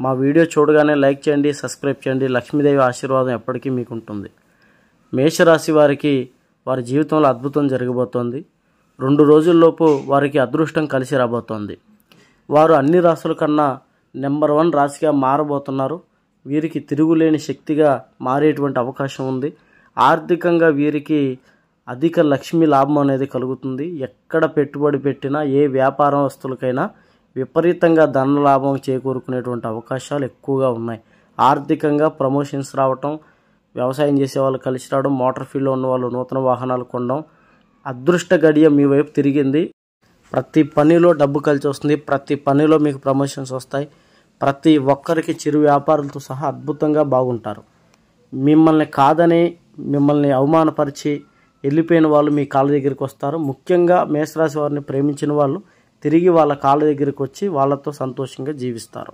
మా వీడియో చూడగానే లైక్ చేయండి, సబ్స్క్రైబ్ చేయండి. లక్ష్మీదేవి ఆశీర్వాదం ఎప్పటికీ మీకు ఉంటుంది. మేషరాశి వారికి వారి జీవితంలో అద్భుతం జరగబోతోంది. 2 రోజుల్లోపు వారికి అదృష్టం కలిసి రాబోతోంది. వారు అన్ని రాశుల కన్నా నెంబర్ 1 రాశిగా మారబోతున్నారు. వీరికి తిరుగులేని శక్తిగా మారేటువంటి అవకాశం ఉంది. ఆర్థికంగా వీరికి అధిక లక్ష్మీ లాభం అనేది కలుగుతుంది. ఎక్కడ పెట్టుబడి పెట్టినా ఏ వ్యాపారస్తులకైనా విపరీతంగా ధన లాభం చేకూరుకునేటువంటి అవకాశాలు ఎక్కువగా ఉన్నాయి. ఆర్థికంగా ప్రమోషన్స్ రావటం, వ్యవసాయం చేసే వాళ్ళు కలిసి రావడం, మోటార్ ఫీల్డ్లో ఉన్న వాళ్ళు నూతన వాహనాలు కొనడం, అదృష్ట గడియ మీ వైపు తిరిగింది. ప్రతి పనిలో డబ్బు కలిసి వస్తుంది. ప్రతి పనిలో మీకు ప్రమోషన్స్ వస్తాయి. ప్రతి ఒక్కరికి చిరు వ్యాపారులతో సహా అద్భుతంగా బాగుంటారు. మిమ్మల్ని కాదని మిమ్మల్ని అవమానపరిచి వెళ్ళిపోయిన వాళ్ళు మీ కాళ్ళ దగ్గరికి వస్తారు. ముఖ్యంగా మేషరాశి వారిని ప్రేమించిన వాళ్ళు తిరిగి వాళ్ళ కాళ్ళ దగ్గరికి వచ్చి వాళ్ళతో సంతోషంగా జీవిస్తారు.